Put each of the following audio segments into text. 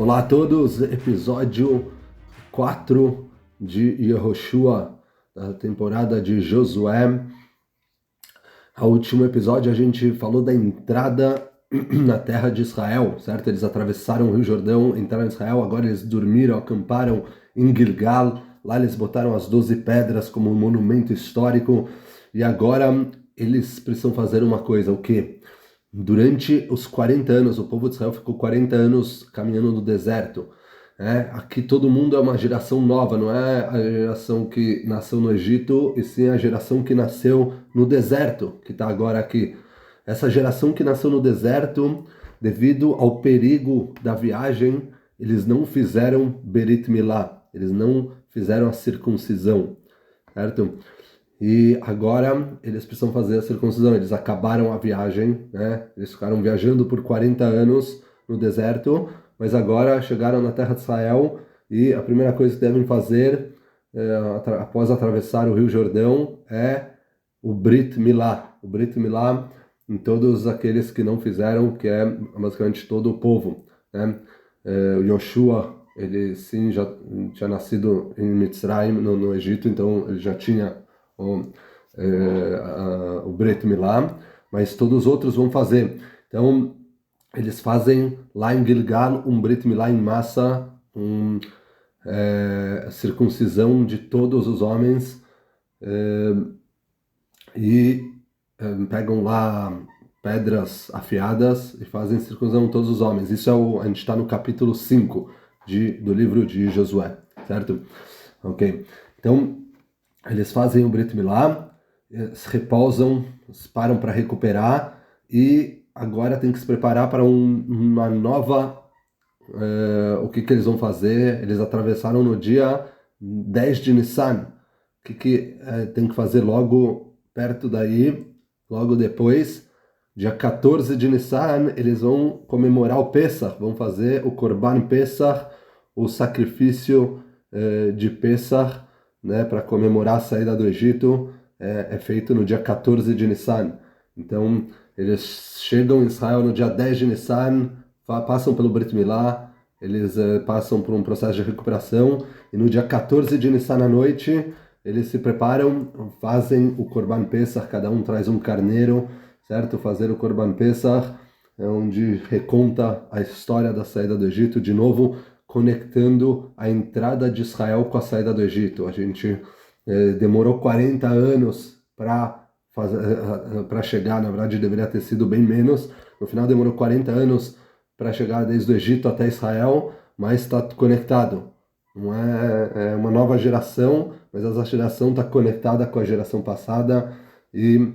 Olá a todos, episódio 4 de Yehoshua, da temporada de Josué. No último episódio a gente falou da entrada na terra de Israel, certo? Eles atravessaram o Rio Jordão, entraram em Israel, agora eles dormiram, acamparam em Gilgal, lá eles botaram as 12 pedras como um monumento histórico, e agora eles precisam fazer uma coisa, o quê? Durante os 40 anos, o povo de Israel ficou 40 anos caminhando no deserto. Aqui todo mundo é uma geração nova, não é a geração que nasceu no Egito, e sim a geração que nasceu no deserto, que está agora aqui. Essa geração que nasceu no deserto, devido ao perigo da viagem, eles não fizeram Berit Milá, eles não fizeram a circuncisão, certo? E agora eles precisam fazer a circuncisão. Eles acabaram a viagem, né? Eles ficaram viajando por 40 anos no deserto, mas agora chegaram na terra de Israel e a primeira coisa que devem fazer após atravessar o Rio Jordão é o Brit Milá. O Brit Milá em todos aqueles que não fizeram, que é basicamente todo o povo, né? O Yoshua, ele sim já tinha nascido em Mitzrayim, no Egito, então ele já tinha o Brit Milá, mas todos os outros vão fazer. Então, eles fazem lá em Gilgal um Brit Milá em massa, circuncisão de todos os homens, e pegam lá pedras afiadas e fazem circuncisão de todos os homens. Isso a gente está no capítulo 5 do livro de Josué, certo? Ok. Então, eles fazem o Brit Milá, se repousam, param para recuperar e agora tem que se preparar para uma nova... o que eles vão fazer? Eles atravessaram no dia 10 de Nissan. O que tem que fazer logo perto daí, logo depois? Dia 14 de Nissan, eles vão comemorar o Pesach, vão fazer o Korban Pesach, o sacrifício de Pesach, né, para comemorar a saída do Egito, é feito no dia 14 de Nissan. Então, eles chegam em Israel no dia 10 de Nissan, passam pelo Brit Milá, eles passam por um processo de recuperação, e no dia 14 de Nissan à noite, eles se preparam, fazem o Korban Pesach, cada um traz um carneiro, certo? Fazer o Korban Pesach, onde reconta a história da saída do Egito, de novo, conectando a entrada de Israel com a saída do Egito. A gente demorou 40 anos para chegar, na verdade deveria ter sido bem menos, no final demorou 40 anos para chegar desde o Egito até Israel, mas está conectado. Não é uma nova geração, mas essa geração está conectada com a geração passada e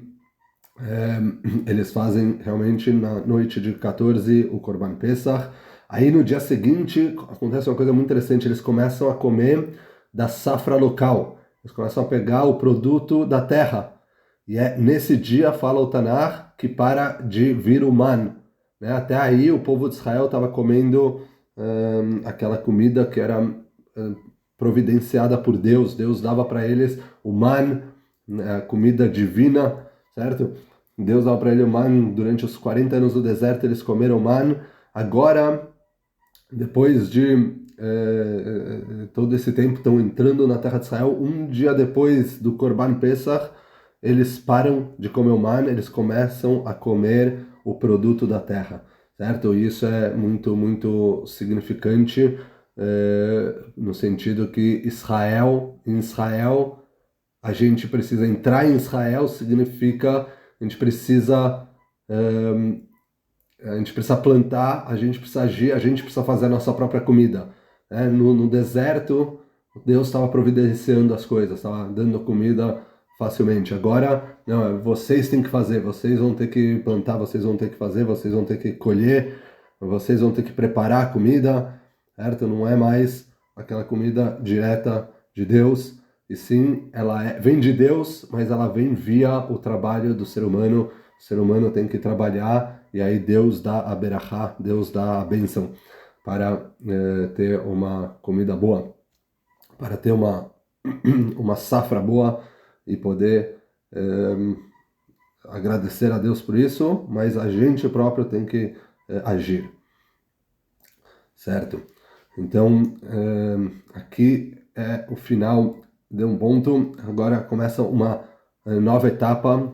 eles fazem realmente na noite de 14 o Korban Pesach. Aí no dia seguinte acontece uma coisa muito interessante, eles começam a comer da safra local, eles começam a pegar o produto da terra. E nesse dia, fala o Tanar, que para de vir o man. Né? Até aí o povo de Israel estava comendo aquela comida que era providenciada por Deus. Deus dava para eles o man, a comida divina, certo? Deus dava para eles o man durante os 40 anos do deserto, eles comeram man. Agora, depois de todo esse tempo, estão entrando na terra de Israel. Um dia depois do Korban Pesach, eles param de comer o man, eles começam a comer o produto da terra, certo? E isso é muito, muito significante, no sentido que em Israel, a gente precisa entrar em Israel, significa a gente precisa plantar, a gente precisa agir, a gente precisa fazer a nossa própria comida. No deserto, Deus estava providenciando as coisas, estava dando comida facilmente. Agora, não, vocês têm que fazer, vocês vão ter que plantar, vocês vão ter que fazer, vocês vão ter que colher, vocês vão ter que preparar a comida, certo? Não é mais aquela comida direta de Deus, e sim, ela vem de Deus, mas ela vem via o trabalho do ser humano. O ser humano tem que trabalhar, e aí Deus dá a berachá, Deus dá a bênção para ter uma comida boa, para ter uma safra boa e poder agradecer a Deus por isso, mas a gente próprio tem que agir, certo? Então, aqui é o final de um ponto, agora começa uma nova etapa,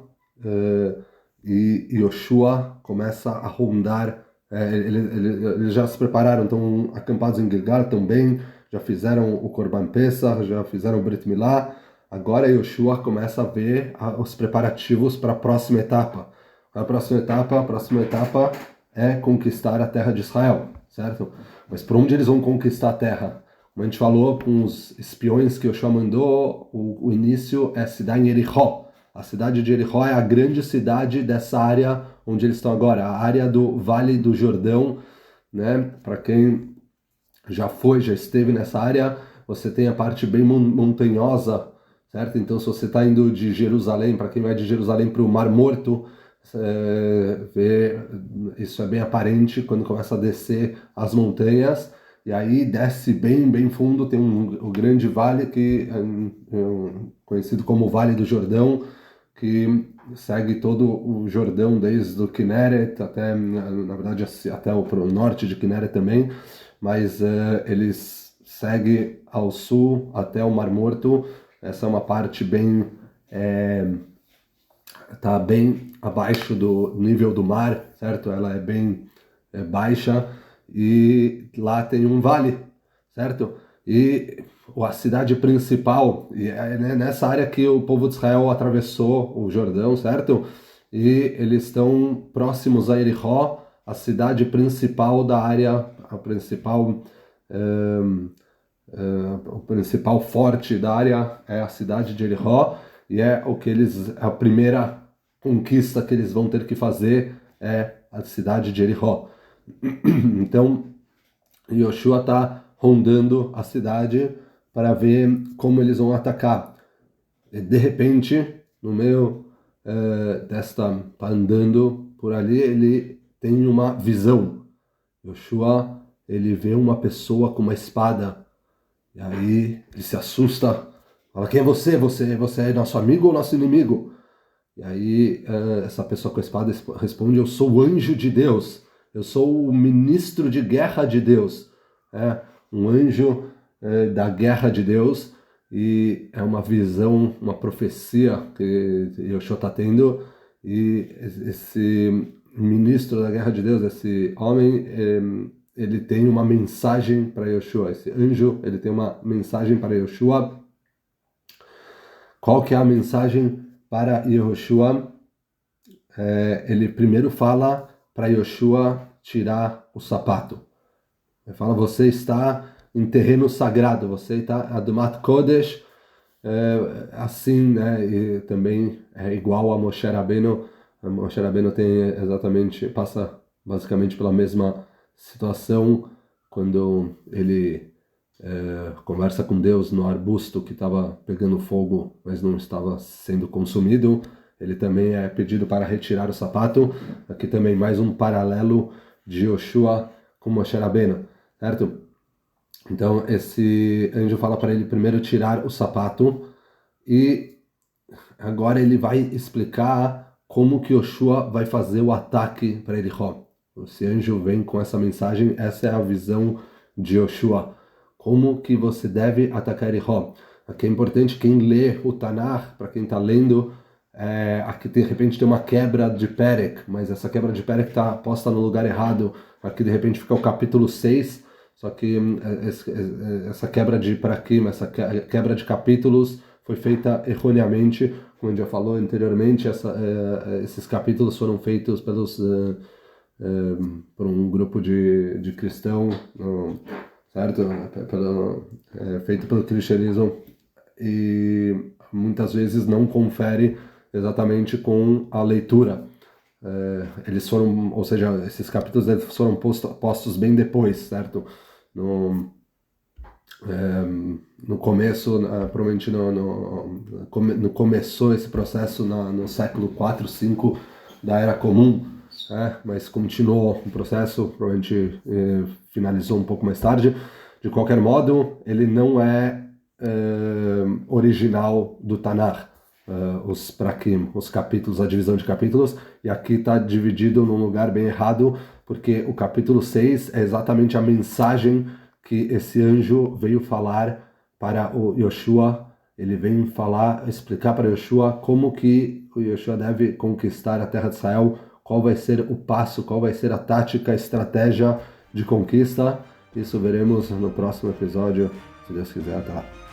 e Yoshua começa a rondar, eles já se prepararam, estão acampados em Gilgal também, já fizeram o Korban Pesach, já fizeram o Brit Milá, agora Yoshua começa a ver os preparativos para a próxima etapa. A próxima etapa é conquistar a terra de Israel, certo? Mas por onde eles vão conquistar a terra? Como a gente falou com os espiões que Yoshua mandou, o início é a cidade em Jericó. A cidade de Jericó é a grande cidade dessa área onde eles estão agora, a área do Vale do Jordão, né? Para quem já esteve nessa área, você tem a parte bem montanhosa, certo? Então, se você está indo de Jerusalém, para quem vai de Jerusalém para o Mar Morto, isso é bem aparente quando começa a descer as montanhas, e aí desce bem fundo, tem o grande vale que conhecido como Vale do Jordão, que segue todo o Jordão, desde o Kinneret até, na verdade, até o norte de Kinneret também, mas eles seguem ao sul até o Mar Morto. Essa é uma parte bem está bem abaixo do nível do mar, certo? Ela é bem baixa, e lá tem um vale, certo? E a cidade principal, e é nessa área que o povo de Israel atravessou o Jordão, certo? E eles estão próximos a Jericó, a cidade principal da área, a principal o principal forte da área é a cidade de Jericó, e é a primeira conquista que eles vão ter que fazer é a cidade de Jericó. Então, Yoshua está rondando a cidade para ver como eles vão atacar. E, de repente, no meio tá andando por ali, ele tem uma visão. Yoshua, ele vê uma pessoa com uma espada. E aí ele se assusta, fala: quem é você? Você é nosso amigo ou nosso inimigo? E aí essa pessoa com a espada responde: eu sou o anjo de Deus, eu sou o ministro de guerra de Deus. É um anjo da guerra de Deus, e é uma visão, uma profecia que Yoshua está tendo, e esse ministro da guerra de Deus, esse homem, ele tem uma mensagem para Yoshua. Esse anjo, ele tem uma mensagem para Yoshua. Qual que é a mensagem para Yoshua? Ele primeiro fala para Yoshua tirar o sapato. Ele fala: você está em terreno sagrado, você está Adumat Kodesh, assim, né? E também é igual a Moshe Rabbeinu. Moshe Rabbeinu passa basicamente pela mesma situação quando ele conversa com Deus no arbusto que estava pegando fogo, mas não estava sendo consumido. Ele também é pedido para retirar o sapato. Aqui também mais um paralelo de Yoshua com Moshe Rabbeinu, certo? Então esse anjo fala para ele primeiro tirar o sapato, e agora ele vai explicar como que Yoshua vai fazer o ataque para Jericó. Esse anjo vem com essa mensagem, essa é a visão de Yoshua. Como que você deve atacar Jericó. Aqui é importante quem lê o Tanakh, para quem está lendo, aqui de repente tem uma quebra de Perek, mas essa quebra de Perek está posta no lugar errado. Aqui de repente fica o capítulo 6, só que essa quebra de Prakim, essa quebra de capítulos foi feita erroneamente, como a gente já falou anteriormente. Esses capítulos foram feitos por um grupo de cristãos, certo? Feito pelo cristianismo, e muitas vezes não confere exatamente com a leitura. Eles foram, ou seja, esses capítulos foram postos bem depois, certo? No começo, provavelmente começou esse processo no século 4, 5 da Era Comum, mas continuou o processo, provavelmente finalizou um pouco mais tarde. De qualquer modo, ele não é original do Tanakh, os Prakim, os capítulos, a divisão de capítulos, e aqui está dividido num lugar bem errado, porque o capítulo 6 é exatamente a mensagem que esse anjo veio falar para o Yoshua, ele vem explicar para Yoshua como que o Yoshua deve conquistar a terra de Israel, qual vai ser o passo, qual vai ser a tática, a estratégia de conquista. Isso veremos no próximo episódio, se Deus quiser. Até lá.